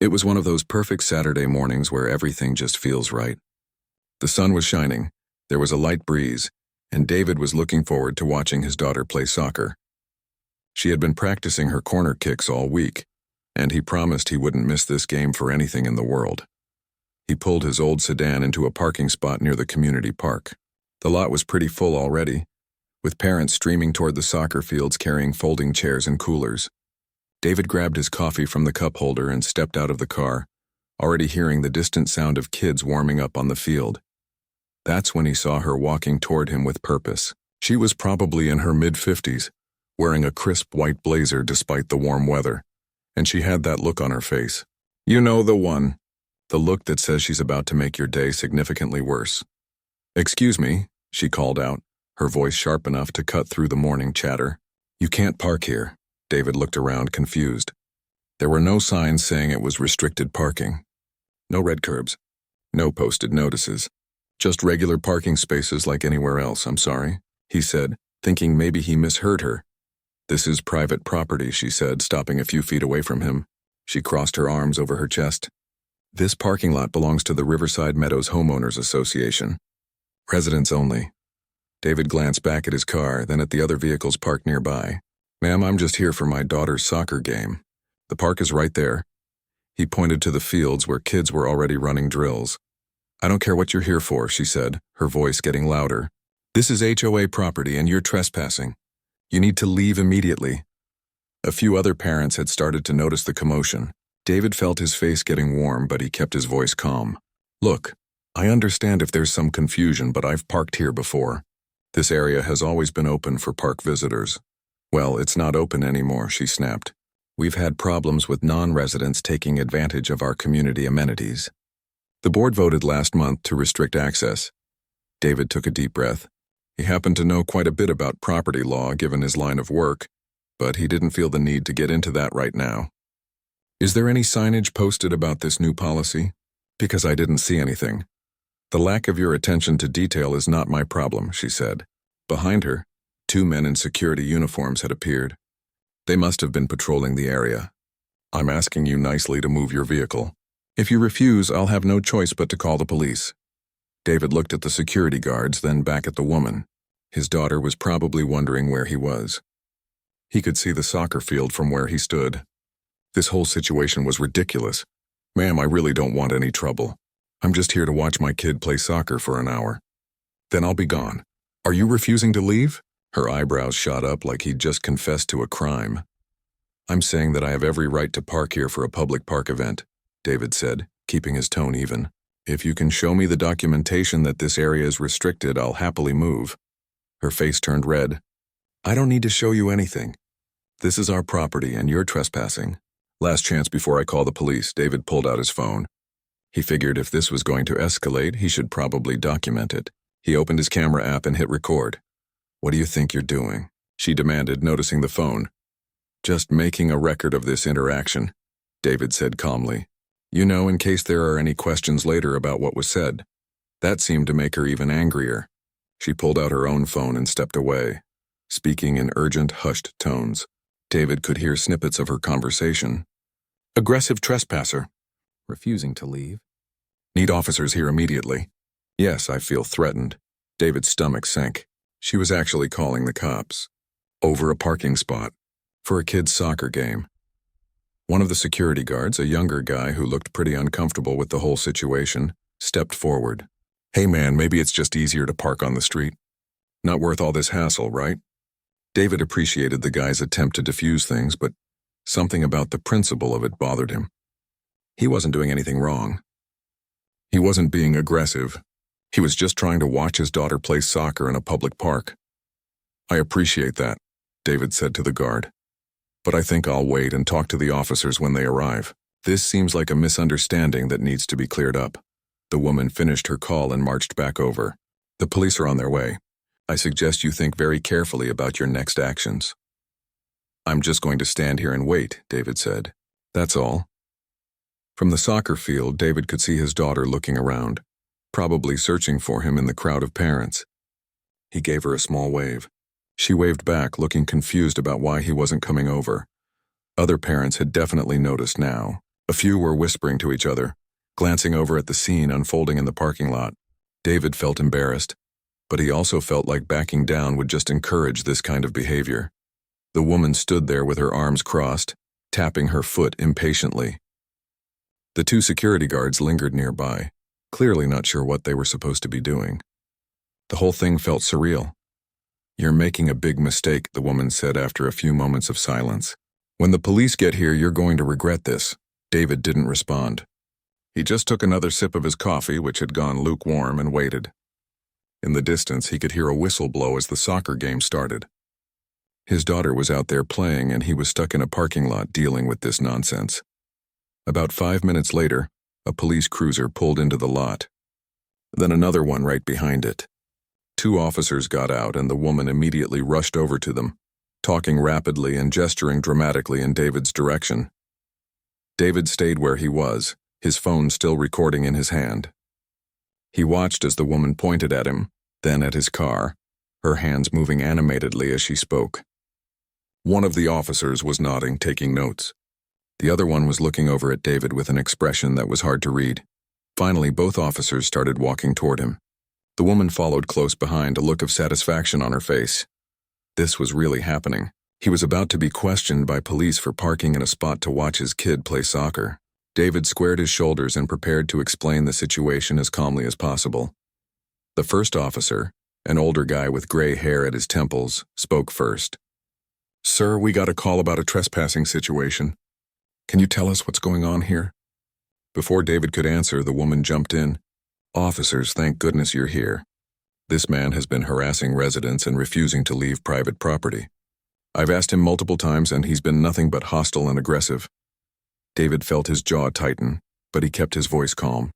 It was one of those perfect Saturday mornings where everything just feels right. The sun was shining, there was a light breeze, and David was looking forward to watching his daughter play soccer. She had been practicing her corner kicks all week, and he promised he wouldn't miss this game for anything in the world. He pulled his old sedan into a parking spot near the community park. The lot was pretty full already, with parents streaming toward the soccer fields carrying folding chairs and coolers. David grabbed his coffee from the cup holder and stepped out of the car, already hearing the distant sound of kids warming up on the field. That's when he saw her walking toward him with purpose. She was probably in her mid-50s, wearing a crisp white blazer despite the warm weather, and she had that look on her face. You know the one. The look that says she's about to make your day significantly worse. "Excuse me," she called out, her voice sharp enough to cut through the morning chatter. "You can't park here." David looked around, confused. There were no signs saying it was restricted parking. No red curbs. No posted notices. Just regular parking spaces like anywhere else, I'm sorry, he said, thinking maybe he misheard her. "This is private property," she said, stopping a few feet away from him. She crossed her arms over her chest. "This parking lot belongs to the Riverside Meadows Homeowners Association. Residents only." David glanced back at his car, then at the other vehicles parked nearby. "Ma'am, I'm just here for my daughter's soccer game. The park is right there." He pointed to the fields where kids were already running drills. "I don't care what you're here for," she said, her voice getting louder. "This is HOA property and you're trespassing. You need to leave immediately." A few other parents had started to notice the commotion. David felt his face getting warm, but he kept his voice calm. "Look, I understand if there's some confusion, but I've parked here before. This area has always been open for park visitors." "Well, it's not open anymore," she snapped. "We've had problems with non-residents taking advantage of our community amenities." The board voted last month to restrict access. David took a deep breath. He happened to know quite a bit about property law given his line of work, but he didn't feel the need to get into that right now. "Is there any signage posted about this new policy? Because I didn't see anything." "The lack of your attention to detail is not my problem," she said. Behind her, 2 men in security uniforms had appeared. They must have been patrolling the area. "I'm asking you nicely to move your vehicle. If you refuse, I'll have no choice but to call the police." David looked at the security guards, then back at the woman. His daughter was probably wondering where he was. He could see the soccer field from where he stood. This whole situation was ridiculous. "Ma'am, I really don't want any trouble. I'm just here to watch my kid play soccer for an hour. Then I'll be gone. Are you refusing to leave?" Her eyebrows shot up like he'd just confessed to a crime. "I'm saying that I have every right to park here for a public park event," David said, keeping his tone even. "If you can show me the documentation that this area is restricted, I'll happily move." Her face turned red. "I don't need to show you anything. This is our property and you're trespassing. Last chance before I call the police." David pulled out his phone. He figured if this was going to escalate, he should probably document it. He opened his camera app and hit record. "What do you think you're doing?" she demanded, noticing the phone. "Just making a record of this interaction," David said calmly. "You know, in case there are any questions later about what was said." That seemed to make her even angrier. She pulled out her own phone and stepped away, speaking in urgent, hushed tones. David could hear snippets of her conversation. "Aggressive trespasser. Refusing to leave. Need officers here immediately. Yes, I feel threatened." David's stomach sank. She was actually calling the cops. Over a parking spot. For a kid's soccer game. One of the security guards, a younger guy who looked pretty uncomfortable with the whole situation, stepped forward. "Hey man, maybe it's just easier to park on the street. Not worth all this hassle, right?" David appreciated the guy's attempt to defuse things, but something about the principle of it bothered him. He wasn't doing anything wrong. He wasn't being aggressive. He was just trying to watch his daughter play soccer in a public park. "I appreciate that," David said to the guard. "But I think I'll wait and talk to the officers when they arrive. This seems like a misunderstanding that needs to be cleared up." The woman finished her call and marched back over. "The police are on their way. I suggest you think very carefully about your next actions." "I'm just going to stand here and wait," David said. "That's all." From the soccer field, David could see his daughter looking around, probably searching for him in the crowd of parents. He gave her a small wave. She waved back, looking confused about why he wasn't coming over. Other parents had definitely noticed now, A few were whispering to each other, glancing over at the scene unfolding in the parking lot. David felt embarrassed, but he also felt like backing down would just encourage this kind of behavior. The woman stood there with her arms crossed, tapping her foot impatiently. The two security guards lingered nearby, clearly not sure what they were supposed to be doing. The whole thing felt surreal. "You're making a big mistake," the woman said after a few moments of silence. "When the police get here, you're going to regret this." David didn't respond. He just took another sip of his coffee, which had gone lukewarm, and waited. In the distance, he could hear a whistle blow as the soccer game started. His daughter was out there playing, and he was stuck in a parking lot dealing with this nonsense. About 5 minutes later, a police cruiser pulled into the lot. Then another one right behind it. 2 officers got out, and the woman immediately rushed over to them, talking rapidly and gesturing dramatically in David's direction. David stayed where he was, his phone still recording in his hand. He watched as the woman pointed at him, then at his car, her hands moving animatedly as she spoke. One of the officers was nodding, taking notes. The other one was looking over at David with an expression that was hard to read. Finally, both officers started walking toward him. The woman followed close behind, a look of satisfaction on her face. This was really happening. He was about to be questioned by police for parking in a spot to watch his kid play soccer. David squared his shoulders and prepared to explain the situation as calmly as possible. The first officer, an older guy with gray hair at his temples, spoke first. "Sir, we got a call about a trespassing situation. Can you tell us what's going on here?" Before David could answer, the woman jumped in. "Officers, thank goodness you're here. This man has been harassing residents and refusing to leave private property. I've asked him multiple times and he's been nothing but hostile and aggressive." David felt his jaw tighten, but he kept his voice calm.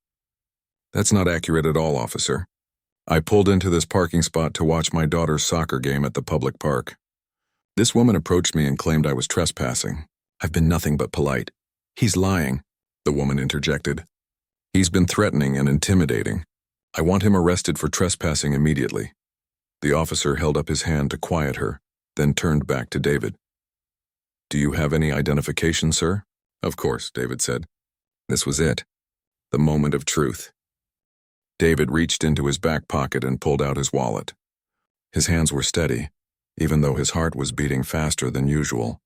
"That's not accurate at all, officer. I pulled into this parking spot to watch my daughter's soccer game at the public park. This woman approached me and claimed I was trespassing. I've been nothing but polite." "He's lying," the woman interjected. "He's been threatening and intimidating. I want him arrested for trespassing immediately." The officer held up his hand to quiet her, then turned back to David. "Do you have any identification, sir?" "Of course," David said. This was it. The moment of truth. David reached into his back pocket and pulled out his wallet. His hands were steady, even though his heart was beating faster than usual.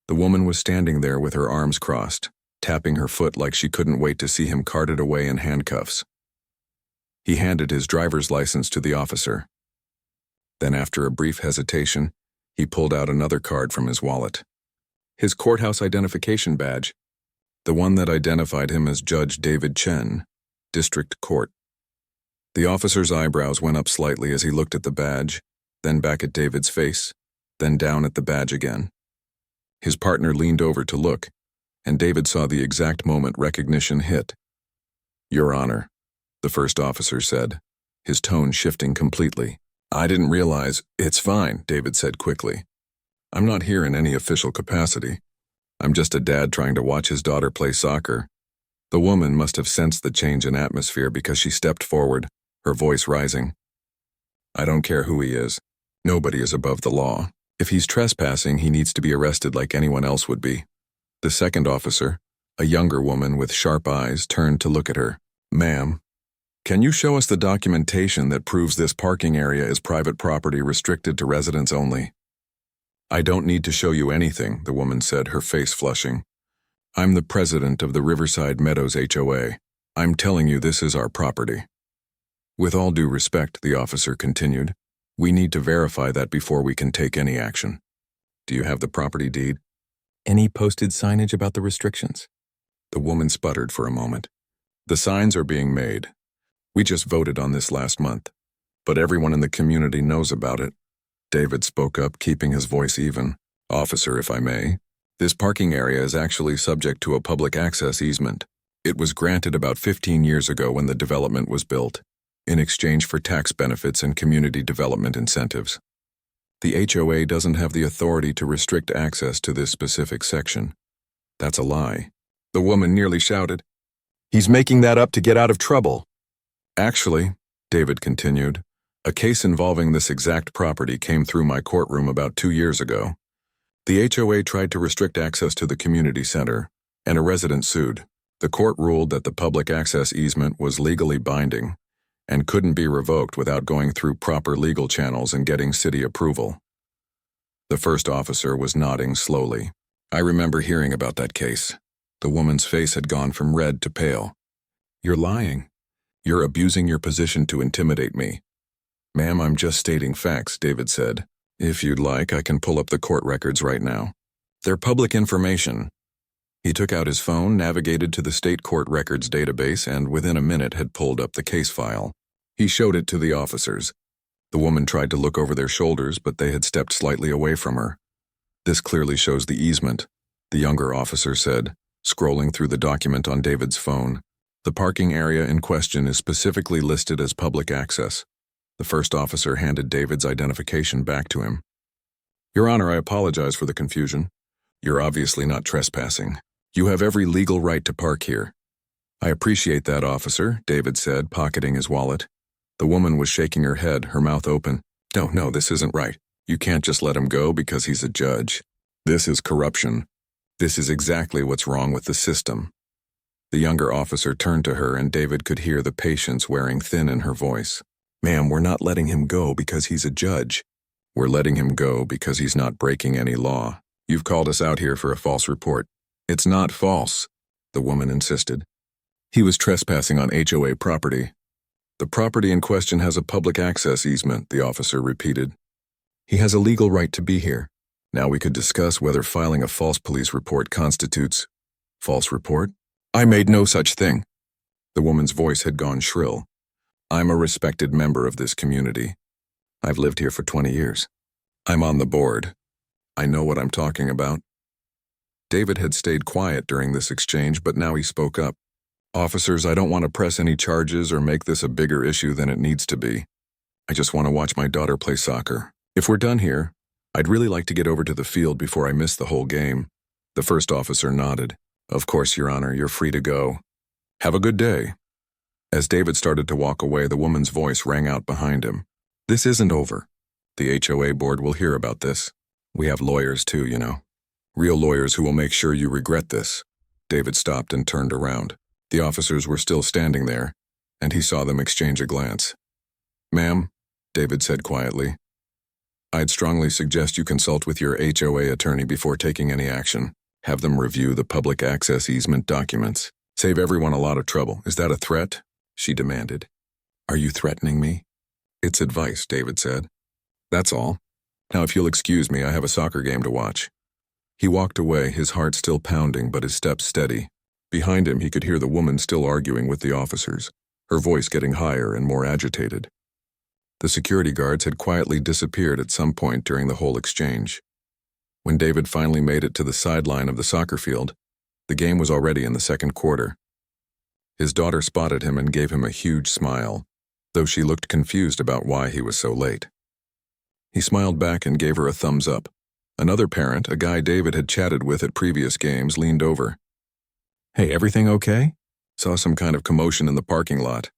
The woman was standing there with her arms crossed, tapping her foot like she couldn't wait to see him carted away in handcuffs. He handed his driver's license to the officer. Then, after a brief hesitation, he pulled out another card from his wallet. His courthouse identification badge, the one that identified him as Judge David Chen, District Court. The officer's eyebrows went up slightly as he looked at the badge, then back at David's face, then down at the badge again. His partner leaned over to look, and David saw the exact moment recognition hit. "Your Honor," the first officer said, his tone shifting completely. "I didn't realize—" "It's fine," David said quickly. "I'm not here in any official capacity. I'm just a dad trying to watch his daughter play soccer." The woman must have sensed the change in atmosphere because she stepped forward, her voice rising. "I don't care who he is. Nobody is above the law. If he's trespassing, he needs to be arrested like anyone else would be." The second officer, a younger woman with sharp eyes, turned to look at her. "Ma'am, can you show us the documentation that proves this parking area is private property restricted to residents only?" "I don't need to show you anything," the woman said, her face flushing. "I'm the president of the Riverside Meadows HOA. I'm telling you this is our property." "With all due respect," the officer continued, "we need to verify that before we can take any action. Do you have the property deed? Any posted signage about the restrictions?" The woman sputtered for a moment. "The signs are being made. We just voted on this last month, but everyone in the community knows about it." David spoke up, keeping his voice even. "Officer, if I may, this parking area is actually subject to a public access easement. It was granted about 15 years ago when the development was built, in exchange for tax benefits and community development incentives. The HOA doesn't have the authority to restrict access to this specific section." "That's a lie," the woman nearly shouted. "He's making that up to get out of trouble." "Actually," David continued, "a case involving this exact property came through my courtroom about 2 years ago. The HOA tried to restrict access to the community center, and a resident sued. The court ruled that the public access easement was legally binding and couldn't be revoked without going through proper legal channels and getting city approval. The first officer was nodding slowly. I remember hearing about that case. The woman's face had gone from red to pale. You're lying. You're abusing your position to intimidate me. Ma'am, I'm just stating facts, David said. If you'd like, I can pull up the court records right now. They're public information. He took out his phone, navigated to the state court records database, and within a minute had pulled up the case file. He showed it to the officers. The woman tried to look over their shoulders, but they had stepped slightly away from her. This clearly shows the easement, the younger officer said, scrolling through the document on David's phone. The parking area in question is specifically listed as public access. The first officer handed David's identification back to him. Your Honor, I apologize for the confusion. You're obviously not trespassing. You have every legal right to park here. I appreciate that, officer, David said, pocketing his wallet. The woman was shaking her head, her mouth open. No, this isn't right. You can't just let him go because he's a judge. This is corruption. This is exactly what's wrong with the system. The younger officer turned to her, and David could hear the patience wearing thin in her voice. Ma'am, we're not letting him go because he's a judge. We're letting him go because he's not breaking any law. You've called us out here for a false report. It's not false, the woman insisted. He was trespassing on HOA property. The property in question has a public access easement, the officer repeated. He has a legal right to be here. Now we could discuss whether filing a false police report constitutes false report. I made no such thing. The woman's voice had gone shrill. I'm a respected member of this community. I've lived here for 20 years. I'm on the board. I know what I'm talking about. David had stayed quiet during this exchange, but now he spoke up. Officers, I don't want to press any charges or make this a bigger issue than it needs to be. I just want to watch my daughter play soccer. If we're done here, I'd really like to get over to the field before I miss the whole game. The first officer nodded. Of course, Your Honor, you're free to go. Have a good day. As David started to walk away, the woman's voice rang out behind him. This isn't over. The HOA board will hear about this. We have lawyers too, you know. Real lawyers who will make sure you regret this. David stopped and turned around. The officers were still standing there, and he saw them exchange a glance. Ma'am, David said quietly, I'd strongly suggest you consult with your HOA attorney before taking any action. Have them review the public access easement documents. Save everyone a lot of trouble. Is that a threat? She demanded. Are you threatening me? It's advice, David said. That's all. Now, if you'll excuse me, I have a soccer game to watch. He walked away, his heart still pounding but his steps steady. Behind him, he could hear the woman still arguing with the officers, her voice getting higher and more agitated. The security guards had quietly disappeared at some point during the whole exchange. When David finally made it to the sideline of the soccer field, the game was already in the second quarter. His daughter spotted him and gave him a huge smile, though she looked confused about why he was so late. He smiled back and gave her a thumbs up. Another parent, a guy David had chatted with at previous games, leaned over. Hey, everything okay? Saw some kind of commotion in the parking lot.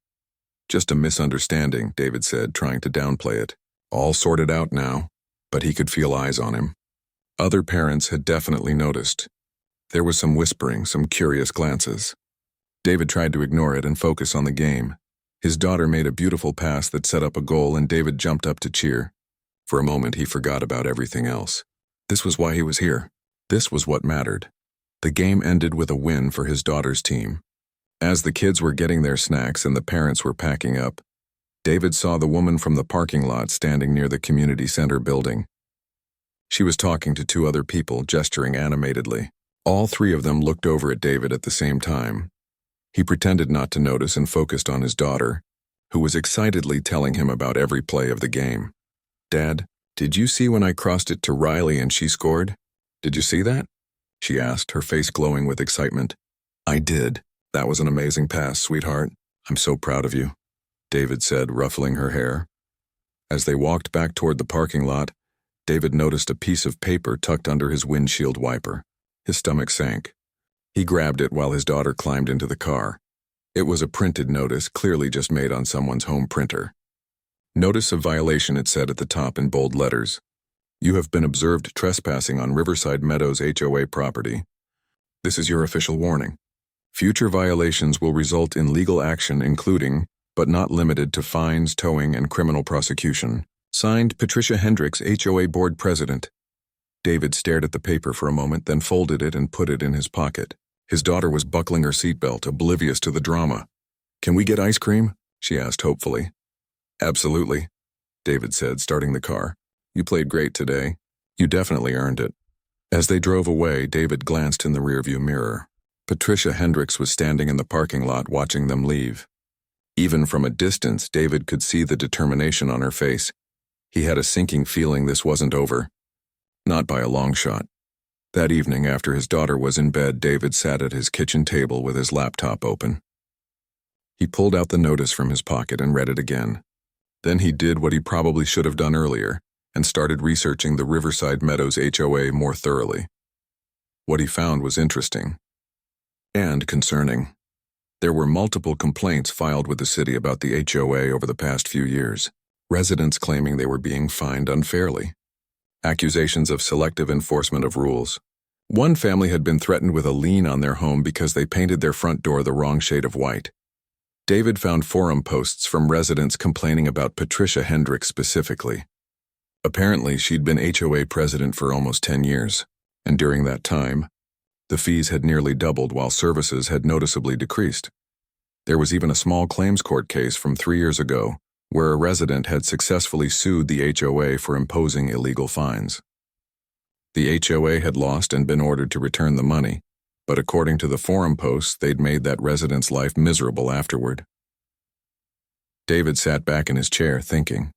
Just a misunderstanding, David said, trying to downplay it. All sorted out now, but he could feel eyes on him. Other parents had definitely noticed. There was some whispering, some curious glances. David tried to ignore it and focus on the game. His daughter made a beautiful pass that set up a goal, and David jumped up to cheer. For a moment, he forgot about everything else. This was why he was here. This was what mattered. The game ended with a win for his daughter's team. As the kids were getting their snacks and the parents were packing up, David saw the woman from the parking lot standing near the community center building. She was talking to two other people, gesturing animatedly. All three of them looked over at David at the same time. He pretended not to notice and focused on his daughter, who was excitedly telling him about every play of the game. Dad, did you see when I crossed it to Riley and she scored? Did you see that? She asked, her face glowing with excitement. I did. That was an amazing pass, sweetheart. I'm so proud of you, David said, ruffling her hair. As they walked back toward the parking lot, David noticed a piece of paper tucked under his windshield wiper. His stomach sank. He grabbed it while his daughter climbed into the car. It was a printed notice, clearly just made on someone's home printer. Notice of violation, it said at the top in bold letters. You have been observed trespassing on Riverside Meadows HOA property. This is your official warning. Future violations will result in legal action including, but not limited to fines, towing, and criminal prosecution. Signed, Patricia Hendricks, HOA Board President. David stared at the paper for a moment, then folded it and put it in his pocket. His daughter was buckling her seatbelt, oblivious to the drama. "Can we get ice cream?" she asked hopefully. "Absolutely," David said, starting the car. "You played great today. You definitely earned it." As they drove away, David glanced in the rearview mirror. Patricia Hendricks was standing in the parking lot watching them leave. Even from a distance, David could see the determination on her face. He had a sinking feeling this wasn't over. Not by a long shot. That evening, after his daughter was in bed, David sat at his kitchen table with his laptop open. He pulled out the notice from his pocket and read it again. Then he did what he probably should have done earlier and started researching the Riverside Meadows HOA more thoroughly. What he found was interesting and concerning. There were multiple complaints filed with the city about the HOA over the past few years, residents claiming they were being fined unfairly. Accusations of selective enforcement of rules. One family had been threatened with a lien on their home because they painted their front door the wrong shade of white. David found forum posts from residents complaining about Patricia Hendricks specifically. Apparently, she'd been HOA president for almost 10 years, and during that time, the fees had nearly doubled while services had noticeably decreased. There was even a small claims court case from 3 years ago where a resident had successfully sued the HOA for imposing illegal fines. The HOA had lost and been ordered to return the money, but according to the forum posts, they'd made that resident's life miserable afterward. David sat back in his chair thinking.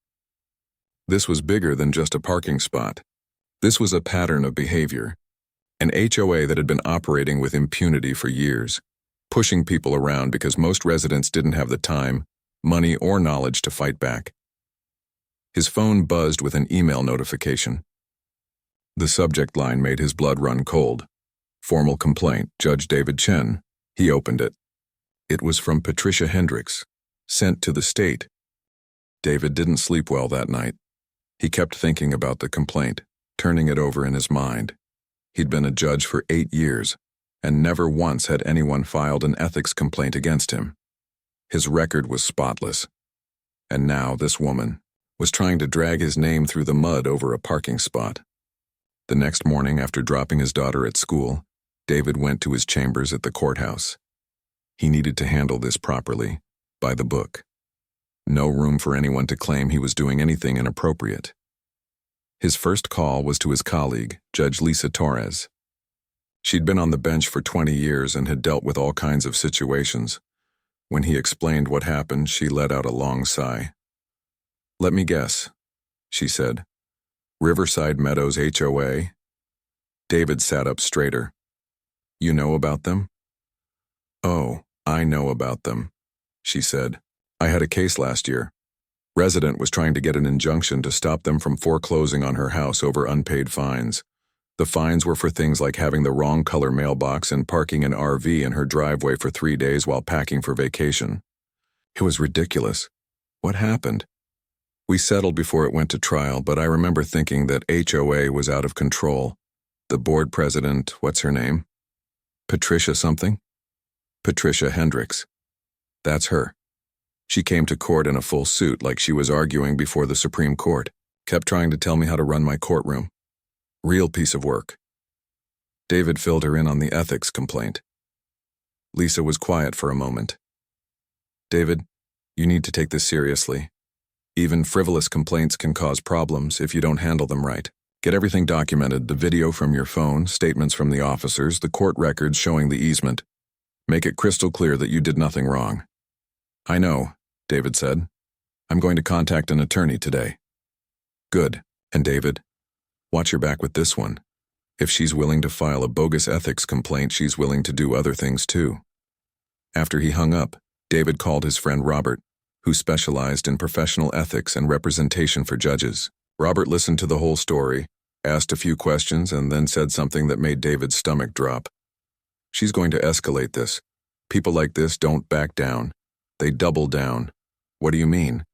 This was bigger than just a parking spot. This was a pattern of behavior. An HOA that had been operating with impunity for years, pushing people around because most residents didn't have the time, money, or knowledge to fight back. His phone buzzed with an email notification. The subject line made his blood run cold. Formal complaint, Judge David Chen. He opened it. It was from Patricia Hendricks, sent to the state. David didn't sleep well that night. He kept thinking about the complaint, turning it over in his mind. He'd been a judge for 8 years, and never once had anyone filed an ethics complaint against him. His record was spotless. And now this woman was trying to drag his name through the mud over a parking spot. The next morning, after dropping his daughter at school, David went to his chambers at the courthouse. He needed to handle this properly, by the book. No room for anyone to claim he was doing anything inappropriate. His first call was to his colleague, Judge Lisa Torres. She'd been on the bench for 20 years and had dealt with all kinds of situations. When he explained what happened, she let out a long sigh. "Let me guess," she said. "Riverside Meadows HOA?" David sat up straighter. "You know about them?" "Oh, I know about them," she said. "I had a case last year. Resident was trying to get an injunction to stop them from foreclosing on her house over unpaid fines. The fines were for things like having the wrong color mailbox and parking an RV in her driveway for 3 days while packing for vacation. It was ridiculous. What happened? We settled before it went to trial, but I remember thinking that HOA was out of control. The board president, what's her name? Patricia something? Patricia Hendricks. That's her. She came to court in a full suit like she was arguing before the Supreme Court, kept trying to tell me how to run my courtroom. Real piece of work." David filled her in on the ethics complaint. Lisa was quiet for a moment. "David, you need to take this seriously. Even frivolous complaints can cause problems if you don't handle them right. Get everything documented, the video from your phone, statements from the officers, the court records showing the easement. Make it crystal clear that you did nothing wrong." "I know," David said. "I'm going to contact an attorney today." "Good. And David, watch your back with this one. If she's willing to file a bogus ethics complaint, she's willing to do other things too." After he hung up, David called his friend Robert, who specialized in professional ethics and representation for judges. Robert listened to the whole story, asked a few questions, and then said something that made David's stomach drop. "She's going to escalate this. People like this don't back down. They double down." "What do you mean?"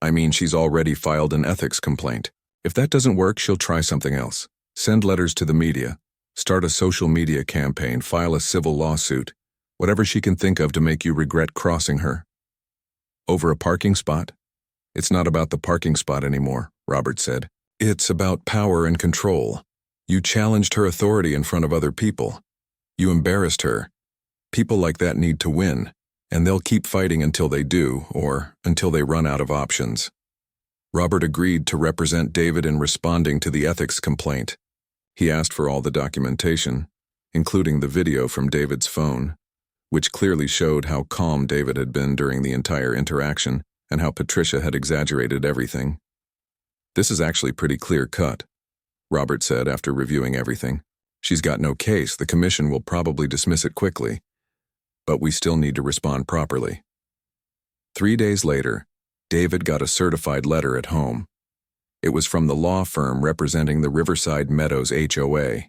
"I mean, she's already filed an ethics complaint. If that doesn't work, she'll try something else. Send letters to the media. Start a social media campaign, file a civil lawsuit, whatever she can think of to make you regret crossing her. Over a parking spot? It's not about the parking spot anymore, Robert said. It's about power and control. You challenged her authority in front of other people. You embarrassed her. People like that need to win, and they'll keep fighting until they do, or until they run out of options. Robert agreed to represent David in responding to the ethics complaint. He asked for all the documentation, including the video from David's phone, which clearly showed how calm David had been during the entire interaction and how Patricia had exaggerated everything. This is actually pretty clear-cut, Robert said after reviewing everything. She's got no case. The commission will probably dismiss it quickly, but we still need to respond properly. 3 days later, David got a certified letter at home. It was from the law firm representing the Riverside Meadows HOA.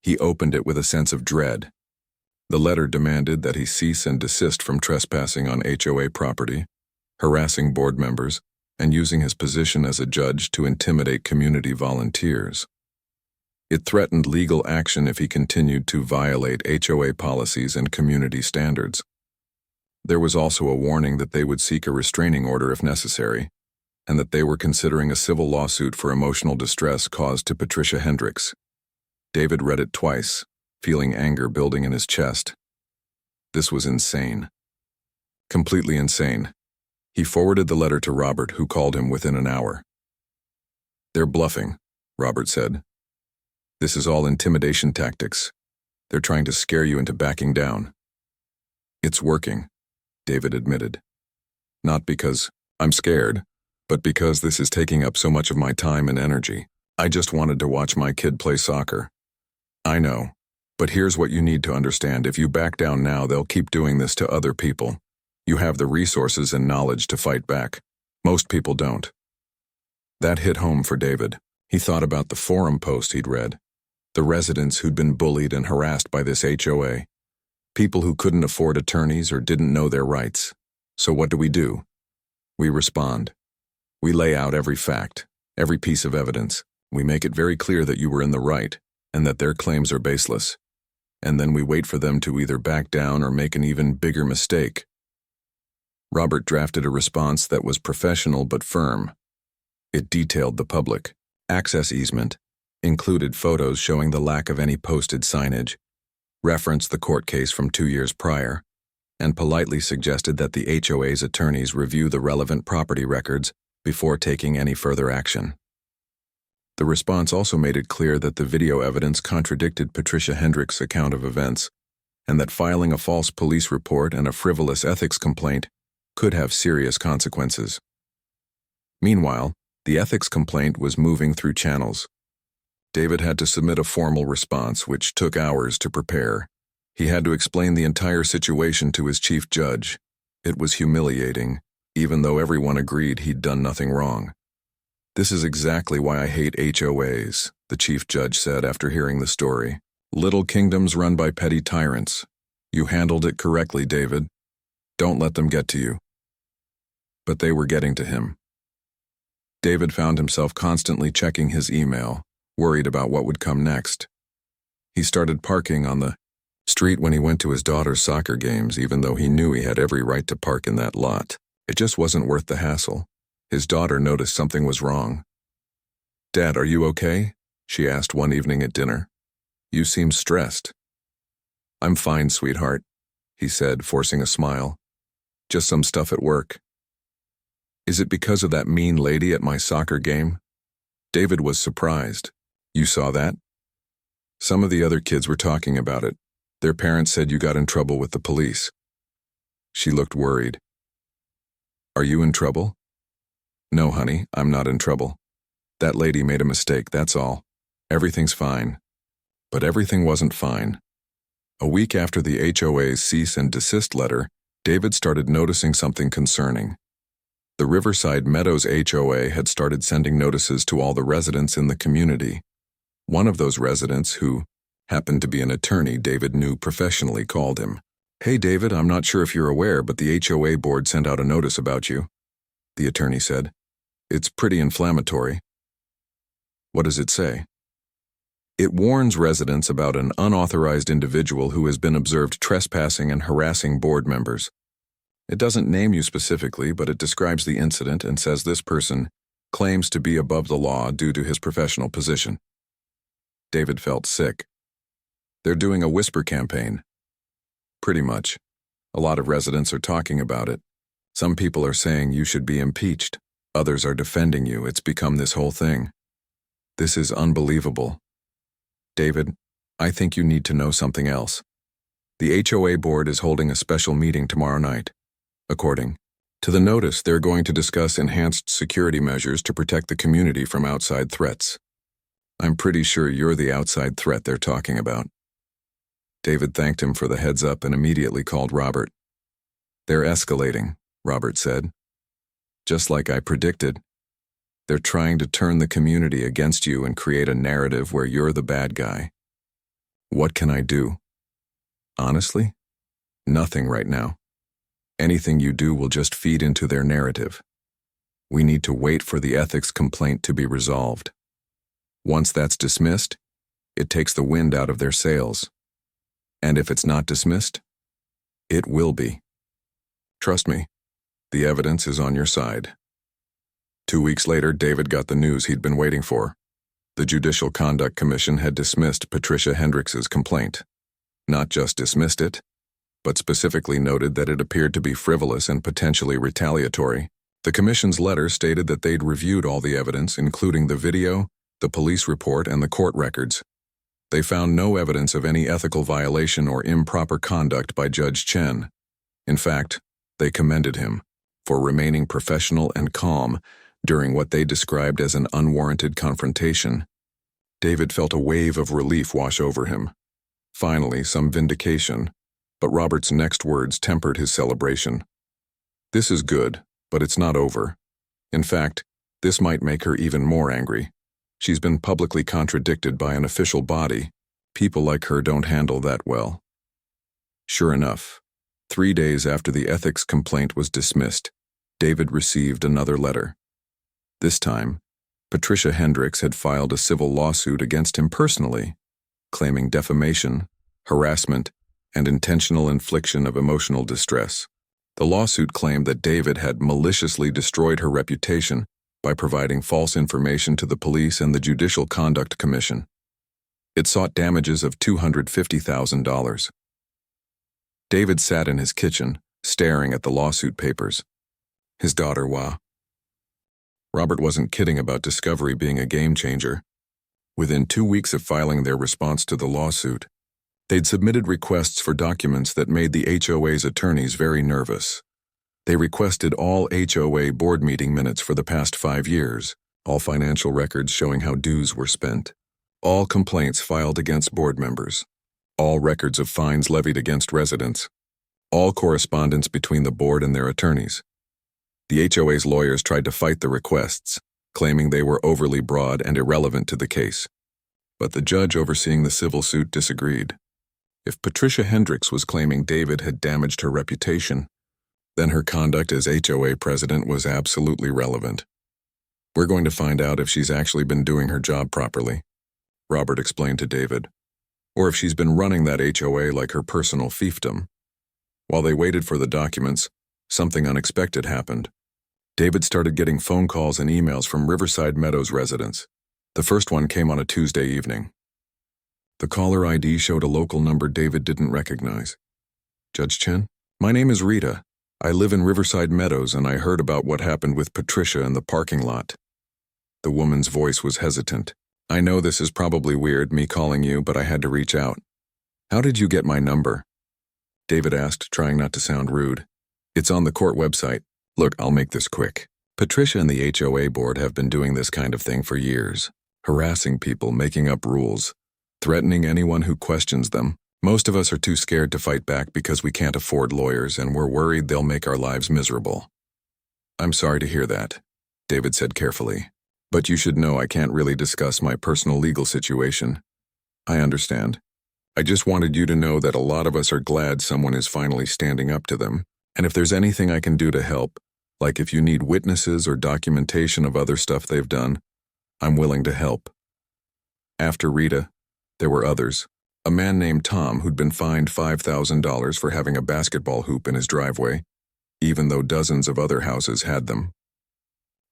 He opened it with a sense of dread. The letter demanded that he cease and desist from trespassing on HOA property, harassing board members, and using his position as a judge to intimidate community volunteers. It threatened legal action if he continued to violate HOA policies and community standards. There was also a warning that they would seek a restraining order if necessary, and that they were considering a civil lawsuit for emotional distress caused to Patricia Hendricks. David read it twice, feeling anger building in his chest. This was insane. Completely insane. He forwarded the letter to Robert, who called him within an hour. "They're bluffing," Robert said. "This is all intimidation tactics. They're trying to scare you into backing down." "It's working," David admitted. "Not because I'm scared, but because this is taking up so much of my time and energy. I just wanted to watch my kid play soccer." "I know, but here's what you need to understand. If you back down now, they'll keep doing this to other people. You have the resources and knowledge to fight back. Most people don't." That hit home for David. He thought about the forum post he'd read, the residents who'd been bullied and harassed by this HOA, people who couldn't afford attorneys or didn't know their rights. So what do? We respond. We lay out every fact, every piece of evidence. We make it very clear that you were in the right and that their claims are baseless. And then we wait for them to either back down or make an even bigger mistake. Robert drafted a response that was professional but firm. It detailed the public access easement, included photos showing the lack of any posted signage, referenced the court case from 2 years prior, and politely suggested that the HOA's attorneys review the relevant property records before taking any further action. The response also made it clear that the video evidence contradicted Patricia Hendricks' account of events, and that filing a false police report and a frivolous ethics complaint could have serious consequences. Meanwhile, the ethics complaint was moving through channels. David had to submit a formal response, which took hours to prepare. He had to explain the entire situation to his chief judge. It was humiliating, even though everyone agreed he'd done nothing wrong. "This is exactly why I hate HOAs," the chief judge said after hearing the story. "Little kingdoms run by petty tyrants. You handled it correctly, David. Don't let them get to you." But they were getting to him. David found himself constantly checking his email, worried about what would come next. He started parking on the street when he went to his daughter's soccer games, even though he knew he had every right to park in that lot. It just wasn't worth the hassle. His daughter noticed something was wrong. "Dad, are you okay?" she asked one evening at dinner. "You seem stressed." "I'm fine, sweetheart," he said, forcing a smile. "Just some stuff at work." "Is it because of that mean lady at my soccer game?" David was surprised. "You saw that?" "Some of the other kids were talking about it. Their parents said you got in trouble with the police." She looked worried. "Are you in trouble?" "No, honey, I'm not in trouble. That lady made a mistake, that's all. Everything's fine." But everything wasn't fine. A week after the HOA's cease and desist letter, David started noticing something concerning. The Riverside Meadows HOA had started sending notices to all the residents in the community. One of those residents, who happened to be an attorney David knew professionally, called him. "Hey David, I'm not sure if you're aware, but the HOA board sent out a notice about you," the attorney said. "It's pretty inflammatory." "What does it say?" It warns residents about an unauthorized individual who has been observed trespassing and harassing board members. It doesn't name you specifically, but it describes the incident and says this person claims to be above the law due to his professional position. David felt sick. They're doing a whisper campaign. Pretty much. A lot of residents are talking about it. Some people are saying you should be impeached. Others are defending you. It's become this whole thing. This is unbelievable. David, I think you need to know something else. The HOA board is holding a special meeting tomorrow night. According to the notice, they're going to discuss enhanced security measures to protect the community from outside threats. I'm pretty sure you're the outside threat they're talking about. David thanked him for the heads up and immediately called Robert. They're escalating, Robert said. Just like I predicted. They're trying to turn the community against you and create a narrative where you're the bad guy. What can I do? Honestly, nothing right now. Anything you do will just feed into their narrative. We need to wait for the ethics complaint to be resolved. Once that's dismissed, it takes the wind out of their sails. And if it's not dismissed, it will be. Trust me, the evidence is on your side. 2 weeks later, David got the news he'd been waiting for. The Judicial Conduct Commission had dismissed Patricia Hendricks's complaint. Not just dismissed it, but specifically noted that it appeared to be frivolous and potentially retaliatory. The commission's letter stated that they'd reviewed all the evidence, including the video, the police report, and the court records. They found no evidence of any ethical violation or improper conduct by Judge Chen. In fact, they commended him for remaining professional and calm during what they described as an unwarranted confrontation. David felt a wave of relief wash over him. Finally, some vindication. But Robert's next words tempered his celebration. This is good, but it's not over. In fact, this might make her even more angry. She's been publicly contradicted by an official body. People like her don't handle that well. Sure enough, 3 days after the ethics complaint was dismissed, David received another letter. This time, Patricia Hendricks had filed a civil lawsuit against him personally, claiming defamation, harassment, and intentional infliction of emotional distress. The lawsuit claimed that David had maliciously destroyed her reputation by providing false information to the police and the Judicial Conduct Commission. It sought damages of $250,000. David sat in his kitchen, staring at the lawsuit papers. His daughter, Robert wasn't kidding about Discovery being a game changer. Within 2 weeks of filing their response to the lawsuit, they'd submitted requests for documents that made the HOA's attorneys very nervous. They requested all HOA board meeting minutes for the past 5 years, all financial records showing how dues were spent, all complaints filed against board members, all records of fines levied against residents, all correspondence between the board and their attorneys. The HOA's lawyers tried to fight the requests, claiming they were overly broad and irrelevant to the case. But the judge overseeing the civil suit disagreed. If Patricia Hendricks was claiming David had damaged her reputation, then her conduct as HOA president was absolutely relevant. We're going to find out if she's actually been doing her job properly, Robert explained to David, or if she's been running that HOA like her personal fiefdom. While they waited for the documents, something unexpected happened. David started getting phone calls and emails from Riverside Meadows residents. The first one came on a Tuesday evening. The caller ID showed a local number David didn't recognize. Judge Chen? My name is Rita. I live in Riverside Meadows and I heard about what happened with Patricia in the parking lot. The woman's voice was hesitant. I know this is probably weird, me calling you, but I had to reach out. How did you get my number? David asked, trying not to sound rude. It's on the court website. Look, I'll make this quick. Patricia and the HOA board have been doing this kind of thing for years. Harassing people, making up rules, threatening anyone who questions them. Most of us are too scared to fight back because we can't afford lawyers and we're worried they'll make our lives miserable. I'm sorry to hear that, David said carefully. But you should know I can't really discuss my personal legal situation. I understand. I just wanted you to know that a lot of us are glad someone is finally standing up to them. And if there's anything I can do to help, like if you need witnesses or documentation of other stuff they've done, I'm willing to help. After Rita, There were others. A man named Tom who'd been fined $5,000 for having a basketball hoop in his driveway, even though dozens of other houses had them.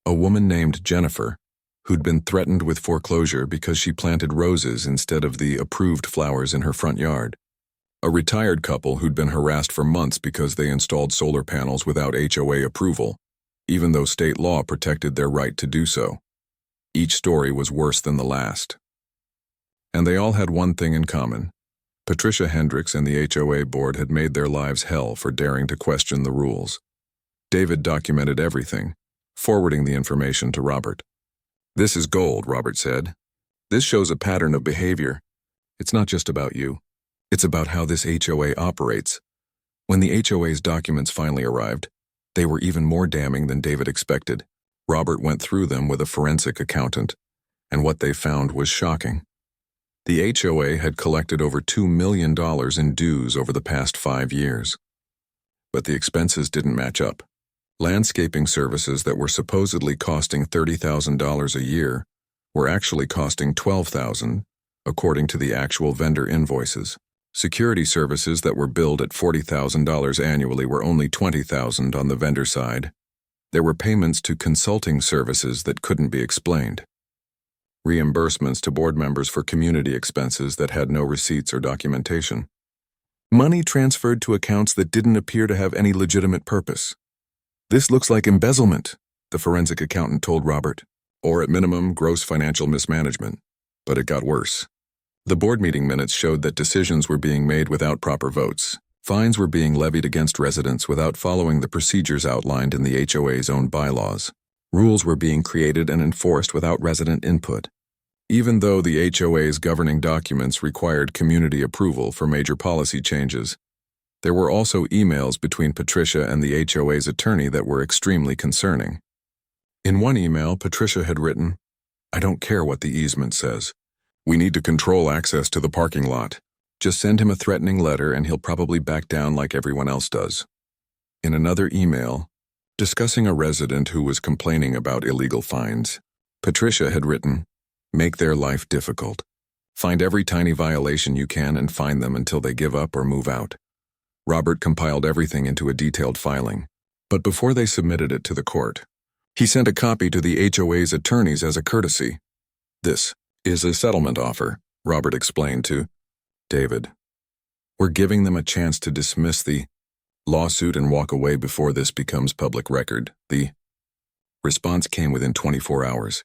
A woman named Jennifer, who'd been threatened with foreclosure because she planted roses instead of the approved flowers in her front yard. A retired couple who'd been harassed for months because they installed solar panels without HOA approval, even though state law protected their right to do so. Each story was worse than the last. And they all had one thing in common. Patricia Hendricks and the HOA board had made their lives hell for daring to question the rules. David documented everything, forwarding the information to Robert. "This is gold," Robert said. "This shows a pattern of behavior. It's not just about you. It's about how this HOA operates." When the HOA's documents finally arrived, they were even more damning than David expected. Robert went through them with a forensic accountant, and what they found was shocking. The HOA had collected over $2 million in dues over the past 5 years. But the expenses didn't match up. Landscaping services that were supposedly costing $30,000 a year were actually costing $12,000, according to the actual vendor invoices. Security services that were billed at $40,000 annually were only $20,000 on the vendor side. There were payments to consulting services that couldn't be explained. Reimbursements to board members for community expenses that had no receipts or documentation. Money transferred to accounts that didn't appear to have any legitimate purpose. "This looks like embezzlement," the forensic accountant told Robert, "or at minimum, gross financial mismanagement." But it got worse. The board meeting minutes showed that decisions were being made without proper votes. Fines were being levied against residents without following the procedures outlined in the HOA's own bylaws. Rules were being created and enforced without resident input. Even though the HOA's governing documents required community approval for major policy changes, there were also emails between Patricia and the HOA's attorney that were extremely concerning. In one email, Patricia had written, "I don't care what the easement says. We need to control access to the parking lot. Just send him a threatening letter and he'll probably back down like everyone else does." In another email, discussing a resident who was complaining about illegal fines, Patricia had written, "Make their life difficult. Find every tiny violation you can and fine them until they give up or move out." Robert compiled everything into a detailed filing, but before they submitted it to the court, he sent a copy to the HOA's attorneys as a courtesy. "This is a settlement offer," Robert explained to David. "We're giving them a chance to dismiss the lawsuit and walk away before this becomes public record." The response came within 24 hours.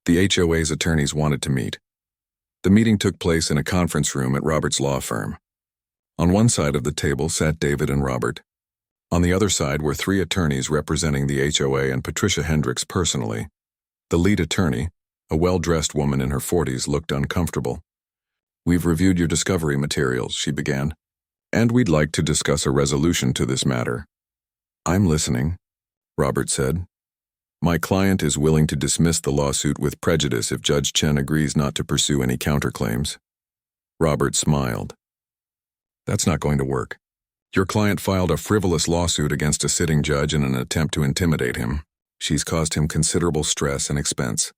The HOA's attorneys wanted to meet. The meeting took place in a conference room at Robert's law firm. On one side of the table sat David and Robert. On the other side were 3 attorneys representing the HOA and Patricia Hendricks personally. The lead attorney, a well-dressed woman in her 40s, looked uncomfortable. "We've reviewed your discovery materials," she began, "and we'd like to discuss a resolution to this matter." "I'm listening," Robert said. "My client is willing to dismiss the lawsuit with prejudice if Judge Chen agrees not to pursue any counterclaims." Robert smiled. "That's not going to work. Your client filed a frivolous lawsuit against a sitting judge in an attempt to intimidate him. She's caused him considerable stress and expense.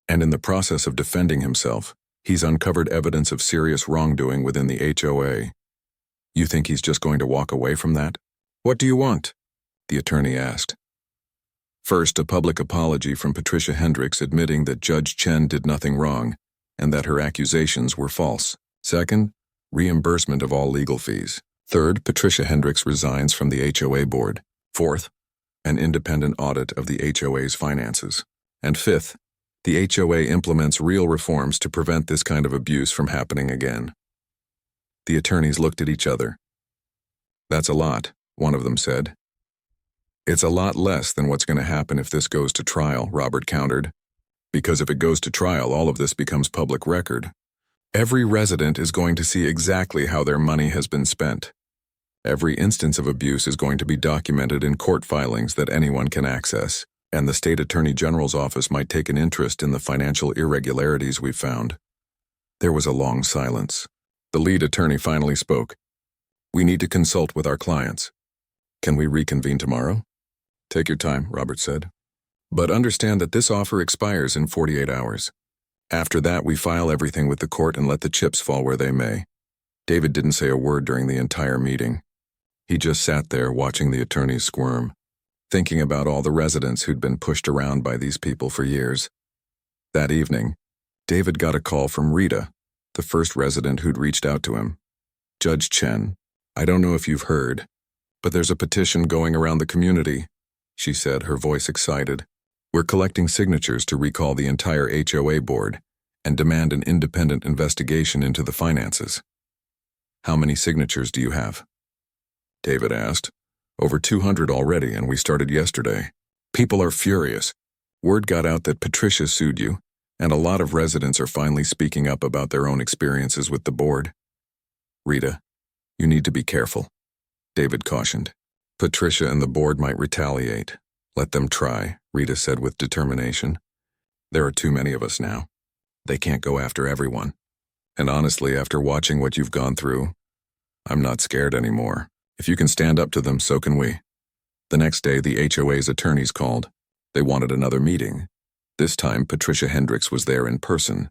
And in the process of defending himself, he's uncovered evidence of serious wrongdoing within the HOA. You think he's just going to walk away from that?" "What do you want?" the attorney asked. "First, a public apology from Patricia Hendricks admitting that Judge Chen did nothing wrong and that her accusations were false. Second, reimbursement of all legal fees. Third, Patricia Hendricks resigns from the HOA board. Fourth, an independent audit of the HOA's finances. And fifth, the HOA implements real reforms to prevent this kind of abuse from happening again." The attorneys looked at each other. "That's a lot," one of them said. "It's a lot less than what's going to happen if this goes to trial," Robert countered. "Because if it goes to trial, all of this becomes public record. Every resident is going to see exactly how their money has been spent. Every instance of abuse is going to be documented in court filings that anyone can access, and the state attorney general's office might take an interest in the financial irregularities we've found." There was a long silence. The lead attorney finally spoke. "We need to consult with our clients. Can we reconvene tomorrow?" "Take your time," Robert said. "But understand that this offer expires in 48 hours. After that, we file everything with the court and let the chips fall where they may. David didn't say a word during the entire meeting. He just sat there watching the attorneys squirm, thinking about all the residents who'd been pushed around by these people for years. That evening, David got a call from Rita, the first resident who'd reached out to him. "Judge Chen, I don't know if you've heard, but there's a petition going around the community," she said, her voice excited. "We're collecting signatures to recall the entire HOA board and demand an independent investigation into the finances." "How many signatures do you have?" David asked. "Over 200 already, and we started yesterday. People are furious. Word got out that Patricia sued you, and a lot of residents are finally speaking up about their own experiences with the board." "Rita, you need to be careful," David cautioned. "Patricia and the board might retaliate. Let them try," Rita said with determination. "There are too many of us now. They can't go after everyone. And honestly, after watching what you've gone through, I'm not scared anymore. If you can stand up to them, so can we." The next day, the HOA's attorneys called. They wanted another meeting. This time, Patricia Hendricks was there in person.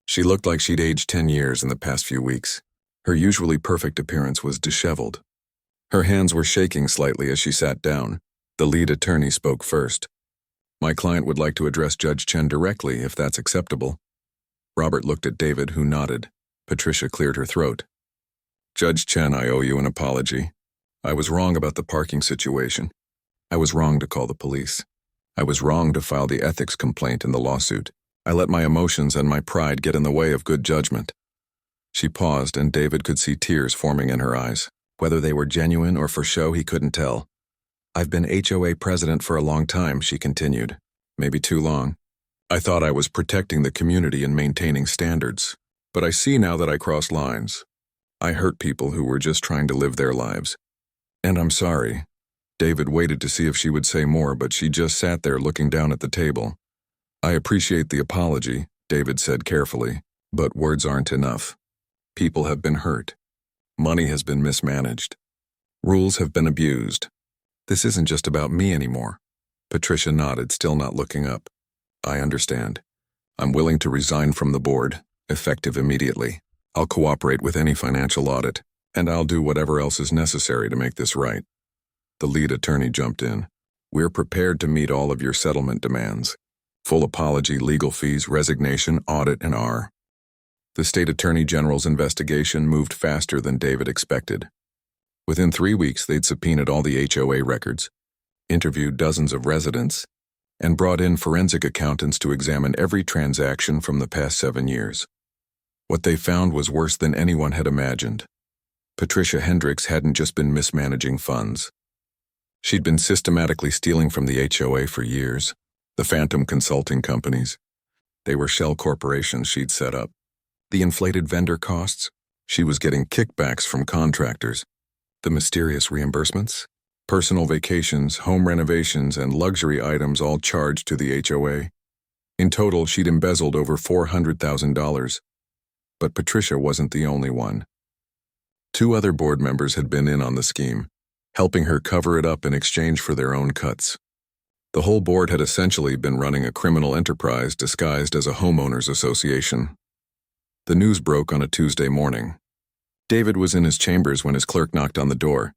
She looked like she'd aged 10 years in the past few weeks. Her usually perfect appearance was disheveled. Her hands were shaking slightly as she sat down. The lead attorney spoke first. "My client would like to address Judge Chen directly, if that's acceptable." Robert looked at David, who nodded. Patricia cleared her throat. "Judge Chen, I owe you an apology. I was wrong about the parking situation. I was wrong to call the police. I was wrong to file the ethics complaint in the lawsuit. I let my emotions and my pride get in the way of good judgment." She paused, and David could see tears forming in her eyes. Whether they were genuine or for show, he couldn't tell. "I've been HOA president for a long time," she continued. "Maybe too long. I thought I was protecting the community and maintaining standards. But I see now that I crossed lines. I hurt people who were just trying to live their lives. And I'm sorry." David waited to see if she would say more, but she just sat there looking down at the table. "I appreciate the apology," David said carefully, "but words aren't enough. People have been hurt. Money has been mismanaged. Rules have been abused. This isn't just about me anymore." Patricia nodded, still not looking up. "I understand. I'm willing to resign from the board, effective immediately. I'll cooperate with any financial audit, and I'll do whatever else is necessary to make this right." The lead attorney jumped in. "We're prepared to meet all of your settlement demands. Full apology, legal fees, resignation, audit, and R." The state attorney general's investigation moved faster than David expected. Within 3 weeks, they'd subpoenaed all the HOA records, interviewed dozens of residents, and brought in forensic accountants to examine every transaction from the past 7 years. What they found was worse than anyone had imagined. Patricia Hendricks hadn't just been mismanaging funds. She'd been systematically stealing from the HOA for years. The phantom consulting companies. They were shell corporations she'd set up. The inflated vendor costs. She was getting kickbacks from contractors. The mysterious reimbursements. Personal vacations, home renovations, and luxury items all charged to the HOA. In total, she'd embezzled over $400,000. But Patricia wasn't the only one. 2 other board members had been in on the scheme, helping her cover it up in exchange for their own cuts. The whole board had essentially been running a criminal enterprise disguised as a homeowners association. The news broke on a Tuesday morning. David was in his chambers when his clerk knocked on the door.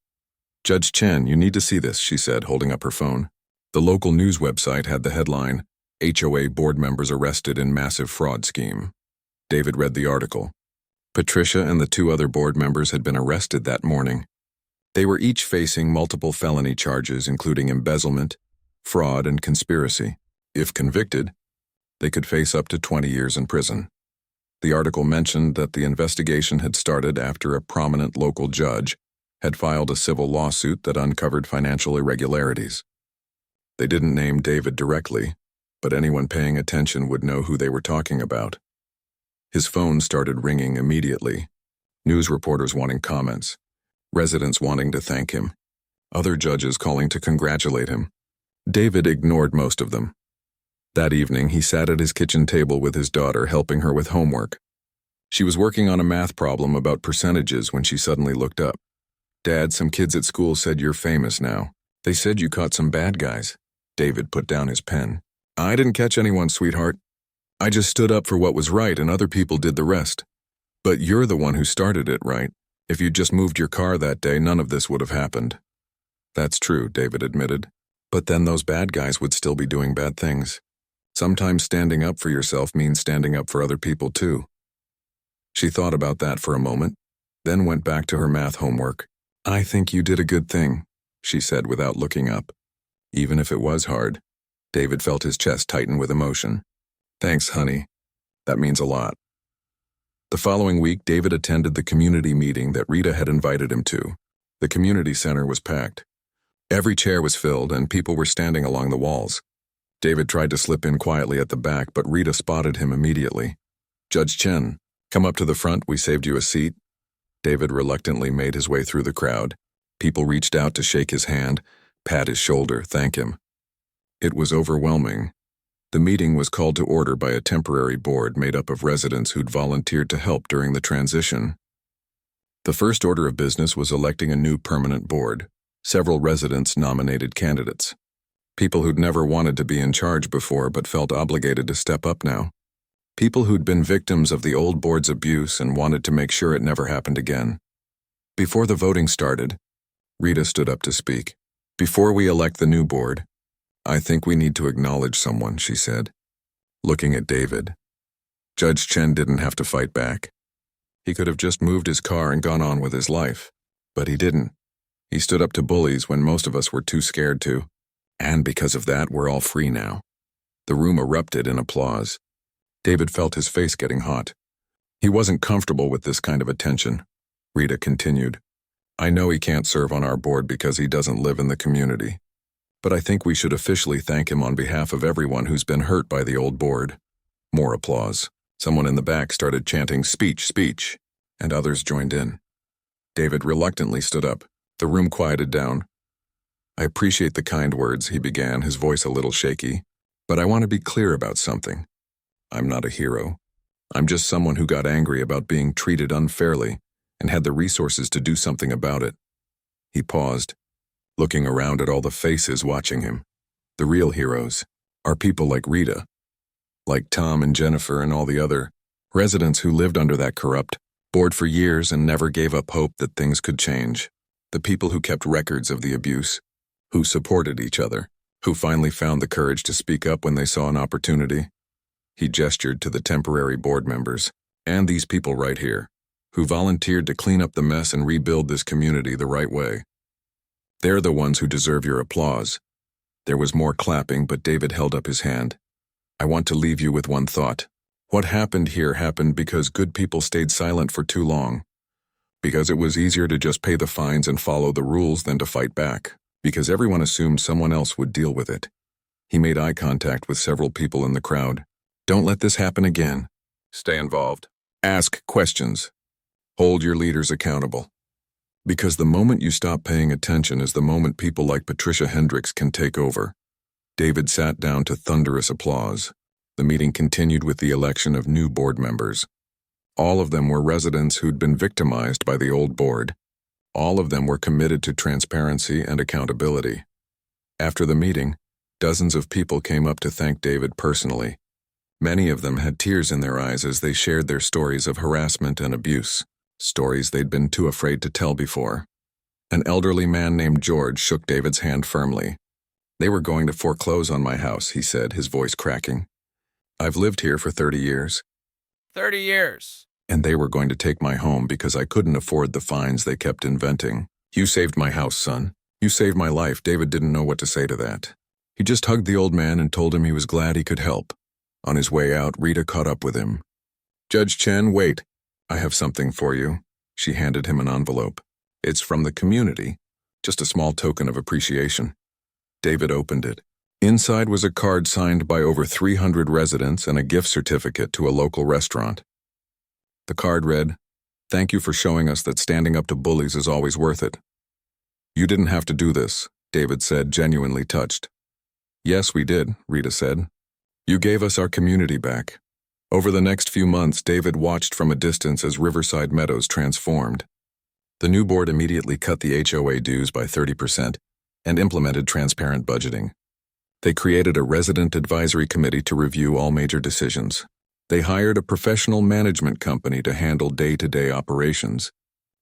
"Judge Chen, you need to see this," she said, holding up her phone. The local news website had the headline, "HOA board members arrested in massive fraud scheme." David read the article. Patricia and the 2 other board members had been arrested that morning. They were each facing multiple felony charges, including embezzlement, fraud, and conspiracy. If convicted, they could face up to 20 years in prison. The article mentioned that the investigation had started after a prominent local judge had filed a civil lawsuit that uncovered financial irregularities. They didn't name David directly, but anyone paying attention would know who they were talking about. His phone started ringing immediately. News reporters wanting comments, residents wanting to thank him, other judges calling to congratulate him. David ignored most of them. That evening, he sat at his kitchen table with his daughter, helping her with homework. She was working on a math problem about percentages when she suddenly looked up. "Dad, some kids at school said you're famous now. They said you caught some bad guys." David put down his pen. "I didn't catch anyone, sweetheart." I just stood up for what was right and other people did the rest. But you're the one who started it, right? If you'd just moved your car that day, none of this would have happened. That's true, David admitted. But then those bad guys would still be doing bad things. Sometimes standing up for yourself means standing up for other people too. She thought about that for a moment, then went back to her math homework. I think you did a good thing, she said without looking up. Even if it was hard. David felt his chest tighten with emotion. Thanks, honey. That means a lot. The following week, David attended the community meeting that Rita had invited him to. The community center was packed. Every chair was filled and people were standing along the walls. David tried to slip in quietly at the back, but Rita spotted him immediately. Judge Chen, come up to the front, we saved you a seat. David reluctantly made his way through the crowd. People reached out to shake his hand, pat his shoulder, thank him. It was overwhelming. The meeting was called to order by a temporary board made up of residents who'd volunteered to help during the transition. The first order of business was electing a new permanent board. Several residents nominated candidates. People who'd never wanted to be in charge before but felt obligated to step up now. People who'd been victims of the old board's abuse and wanted to make sure it never happened again. Before the voting started, Rita stood up to speak. Before we elect the new board, I think we need to acknowledge someone, she said, looking at David. Judge Chen didn't have to fight back. He could have just moved his car and gone on with his life, but he didn't. He stood up to bullies when most of us were too scared to, and because of that, we're all free now. The room erupted in applause. David felt his face getting hot. He wasn't comfortable with this kind of attention. Rita continued, I know he can't serve on our board because he doesn't live in the community. But I think we should officially thank him on behalf of everyone who's been hurt by the old board. More applause. Someone in the back started chanting, speech, speech, and others joined in. David reluctantly stood up. The room quieted down. I appreciate the kind words, he began, his voice a little shaky, but I want to be clear about something. I'm not a hero. I'm just someone who got angry about being treated unfairly and had the resources to do something about it. He paused, looking around at all the faces watching him. The real heroes are people like Rita, like Tom and Jennifer and all the other residents who lived under that corrupt board for years and never gave up hope that things could change. The people who kept records of the abuse, who supported each other, who finally found the courage to speak up when they saw an opportunity. He gestured to the temporary board members, and these people right here, who volunteered to clean up the mess and rebuild this community the right way. They're the ones who deserve your applause. There was more clapping, but David held up his hand. I want to leave you with one thought. What happened here happened because good people stayed silent for too long. Because it was easier to just pay the fines and follow the rules than to fight back. Because everyone assumed someone else would deal with it. He made eye contact with several people in the crowd. Don't let this happen again. Stay involved. Ask questions. Hold your leaders accountable. Because the moment you stop paying attention is the moment people like Patricia Hendricks can take over. David sat down to thunderous applause. The meeting continued with the election of new board members. All of them were residents who'd been victimized by the old board. All of them were committed to transparency and accountability. After the meeting, dozens of people came up to thank David personally. Many of them had tears in their eyes as they shared their stories of harassment and abuse, stories they'd been too afraid to tell before. An elderly man named George shook David's hand firmly. They were going to foreclose on my house, he said, his voice cracking. I've lived here for 30 years. 30 years. And they were going to take my home because I couldn't afford the fines they kept inventing. You saved my house, son. You saved my life. David didn't know what to say to that. He just hugged the old man and told him he was glad he could help. On his way out, Rita caught up with him. Judge Chen, wait. I have something for you. She handed him an envelope. It's from the community. Just a small token of appreciation. David opened it. Inside was a card signed by over 300 residents and a gift certificate to a local restaurant. The card read, "Thank you for showing us that standing up to bullies is always worth it." You didn't have to do this, David said, genuinely touched. Yes, we did, Rita said. You gave us our community back. Over the next few months, David watched from a distance as Riverside Meadows transformed. The new board immediately cut the HOA dues by 30% and implemented transparent budgeting. They created a resident advisory committee to review all major decisions. They hired a professional management company to handle day-to-day operations,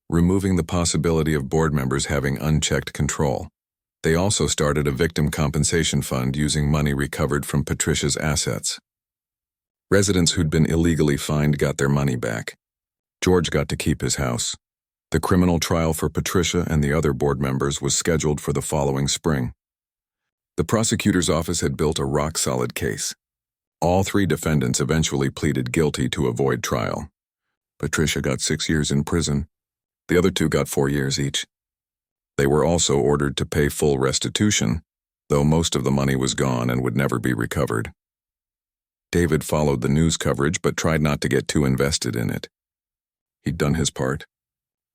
removing the possibility of board members having unchecked control. They also started a victim compensation fund using money recovered from Patricia's assets. Residents who'd been illegally fined got their money back. George got to keep his house. The criminal trial for Patricia and the other board members was scheduled for the following spring. The prosecutor's office had built a rock-solid case. All 3 defendants eventually pleaded guilty to avoid trial. Patricia got 6 years in prison. The other 2 got 4 years each. They were also ordered to pay full restitution, though most of the money was gone and would never be recovered. David followed the news coverage but tried not to get too invested in it. He'd done his part.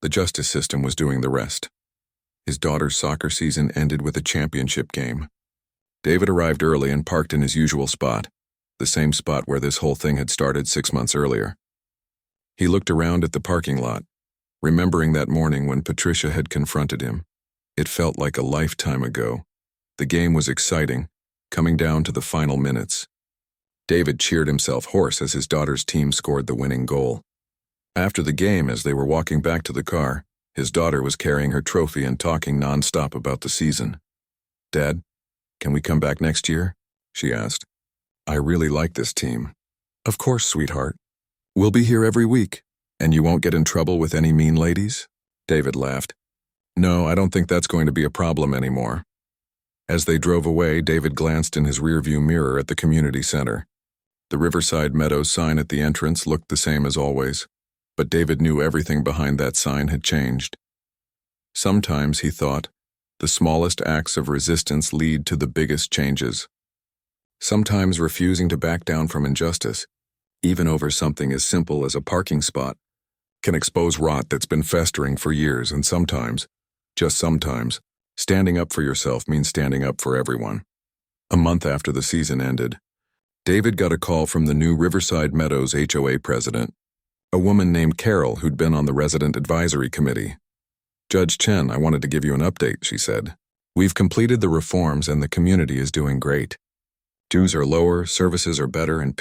The justice system was doing the rest. His daughter's soccer season ended with a championship game. David arrived early and parked in his usual spot, the same spot where this whole thing had started 6 months earlier. He looked around at the parking lot, remembering that morning when Patricia had confronted him. It felt like a lifetime ago. The game was exciting, coming down to the final minutes. David cheered himself hoarse as his daughter's team scored the winning goal. After the game, as they were walking back to the car, his daughter was carrying her trophy and talking nonstop about the season. "Dad, can we come back next year?" she asked. "I really like this team." "Of course, sweetheart. We'll be here every week. And you won't get in trouble with any mean ladies?" David laughed. "No, I don't think that's going to be a problem anymore." As they drove away, David glanced in his rearview mirror at the community center. The Riverside Meadows sign at the entrance looked the same as always, but David knew everything behind that sign had changed. Sometimes, he thought, the smallest acts of resistance lead to the biggest changes. Sometimes refusing to back down from injustice, even over something as simple as a parking spot, can expose rot that's been festering for years, and sometimes, just sometimes, standing up for yourself means standing up for everyone. A month after the season ended, David got a call from the new Riverside Meadows HOA president, a woman named Carol who'd been on the resident advisory committee. "Judge Chen, I wanted to give you an update," she said. "We've completed the reforms and the community is doing great. Dues are lower, services are better, and